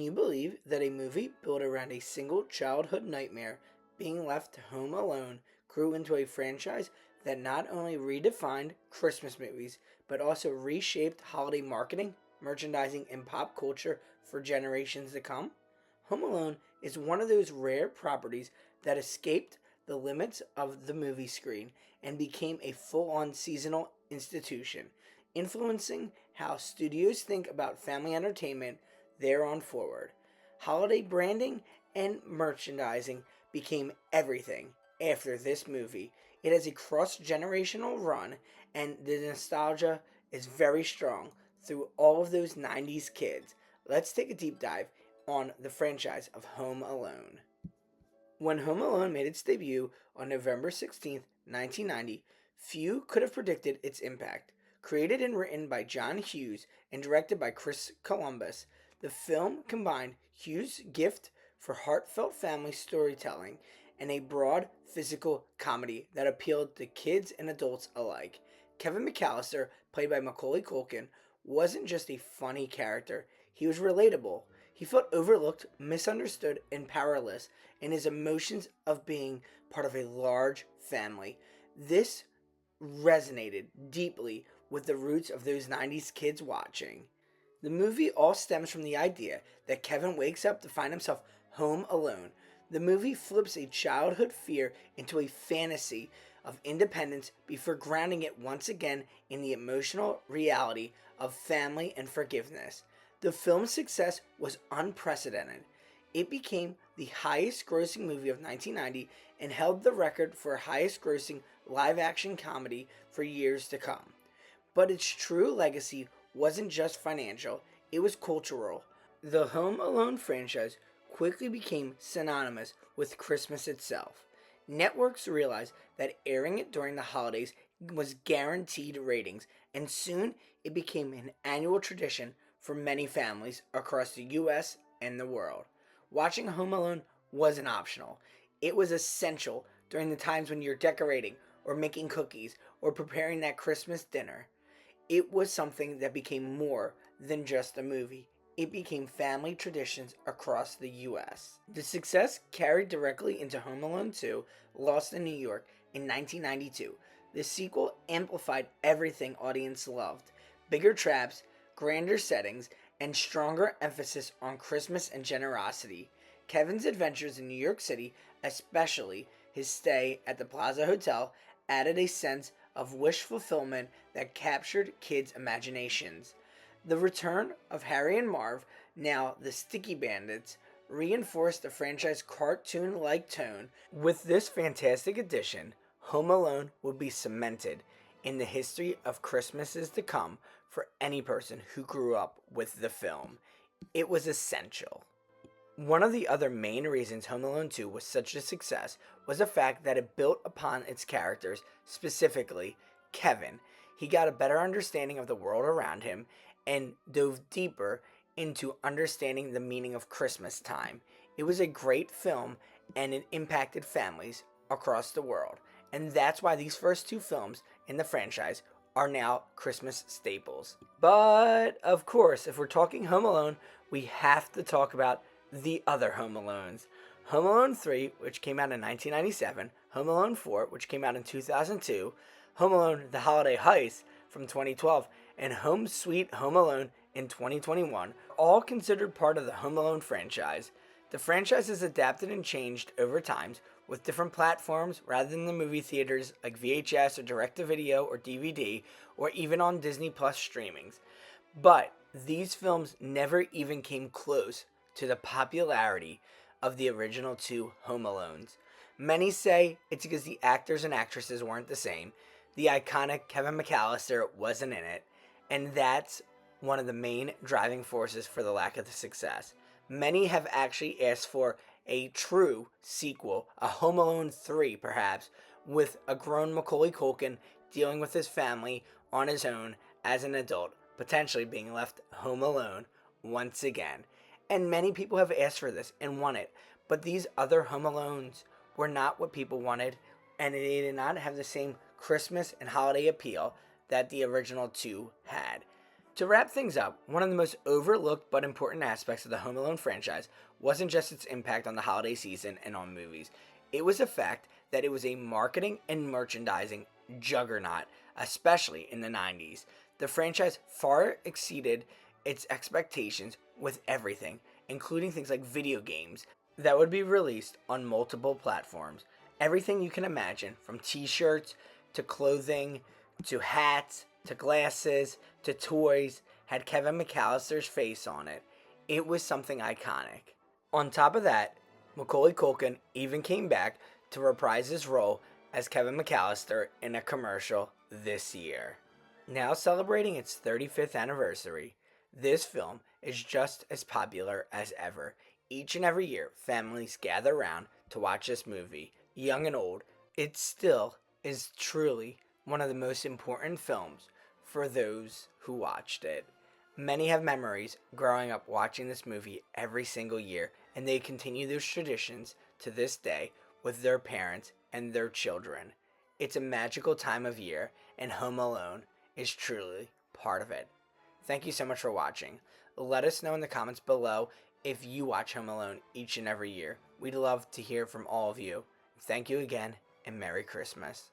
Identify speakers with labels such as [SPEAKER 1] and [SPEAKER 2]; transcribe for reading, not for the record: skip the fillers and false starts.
[SPEAKER 1] Can you believe that a movie built around a single childhood nightmare, being left home alone, grew into a franchise that not only redefined Christmas movies, but also reshaped holiday marketing, merchandising, and pop culture for generations to come? Home Alone is one of those rare properties that escaped the limits of the movie screen and became a full on seasonal institution, influencing how studios think about family entertainment there on forward. Holiday branding and merchandising became everything after this movie. It has a cross generational run, and the nostalgia is very strong through all of those 90s kids. Let's take a deep dive on the franchise of Home Alone. When Home Alone made its debut on November 16th, 1990, few could have predicted its impact. Created and written by John Hughes and directed by Chris Columbus, the film combined Hughes' gift for heartfelt family storytelling and a broad physical comedy that appealed to kids and adults alike. Kevin McCallister, played by Macaulay Culkin, wasn't just a funny character, he was relatable. He felt overlooked, misunderstood, and powerless in his emotions of being part of a large family. This resonated deeply with the roots of those 90s kids watching. The movie all stems from the idea that Kevin wakes up to find himself home alone. The movie flips a childhood fear into a fantasy of independence before grounding it once again in the emotional reality of family and forgiveness. The film's success was unprecedented. It became the highest grossing movie of 1990 and held the record for highest grossing live action comedy for years to come. But its true legacy wasn't just financial, it was cultural. The Home Alone franchise quickly became synonymous with Christmas itself. Networks realized that airing it during the holidays was guaranteed ratings, and soon it became an annual tradition for many families across the US and the world. Watching Home Alone wasn't optional, it was essential during the times when you're decorating, or making cookies, or preparing that Christmas dinner. It was something that became more than just a movie. It became family traditions across the US. The success carried directly into Home Alone 2, Lost in New York, in 1992. The sequel amplified everything audience loved: bigger traps, grander settings, and stronger emphasis on Christmas and generosity. Kevin's adventures in New York City, especially his stay at the Plaza Hotel, added a sense of wish fulfillment that captured kids' imaginations. The return of Harry and Marv, now the Sticky Bandits, reinforced the franchise's cartoon like tone. With this fantastic addition, Home Alone would be cemented in the history of Christmases to come for any person who grew up with the film. It was essential. One of the other main reasons Home Alone 2 was such a success was the fact that it built upon its characters, specifically Kevin. He got a better understanding of the world around him and dove deeper into understanding the meaning of Christmas time. It was a great film and it impacted families across the world. And that's why these first two films in the franchise are now Christmas staples. But, of course, if we're talking Home Alone, we have to talk about the other Home Alones. Home Alone 3, which came out in 1997, Home Alone 4, which came out in 2002, Home Alone The Holiday Heist from 2012, and Home Sweet Home Alone in 2021, all considered part of the Home Alone franchise. The franchise has adapted and changed over time with different platforms rather than the movie theaters like VHS or direct-to-video or DVD, or even on Disney Plus streamings. But these films never even came close to the popularity of the original two Home Alones. Many say it's because the actors and actresses weren't the same. The iconic Kevin McCallister wasn't in it, and that's one of the main driving forces for the lack of the success. Many have actually asked for a true sequel, a Home Alone 3 perhaps, with a grown Macaulay Culkin dealing with his family on his own as an adult, potentially being left home alone once again. And many people have asked for this and want it, but these other Home Alones were not what people wanted, and they did not have the same Christmas and holiday appeal that the original two had. To wrap things up, one of the most overlooked but important aspects of the Home Alone franchise wasn't just its impact on the holiday season and on movies. It was the fact that it was a marketing and merchandising juggernaut, especially in the 90s. The franchise far exceeded its expectations with everything, including things like video games that would be released on multiple platforms. Everything you can imagine, from t shirts to clothing to hats to glasses to toys, had Kevin McCallister's face on it. It was something iconic. On top of that, Macaulay Culkin even came back to reprise his role as Kevin McCallister in a commercial this year. Now celebrating its 35th anniversary, this film is just as popular as ever. Each and every year, families gather around to watch this movie, young and old. It still is truly one of the most important films for those who watched it. Many have memories growing up watching this movie every single year, and they continue those traditions to this day with their parents and their children. It's a magical time of year, and Home Alone is truly part of it. Thank you so much for watching. Let us know in the comments below if you watch Home Alone each and every year. We'd love to hear from all of you. Thank you again, and Merry Christmas.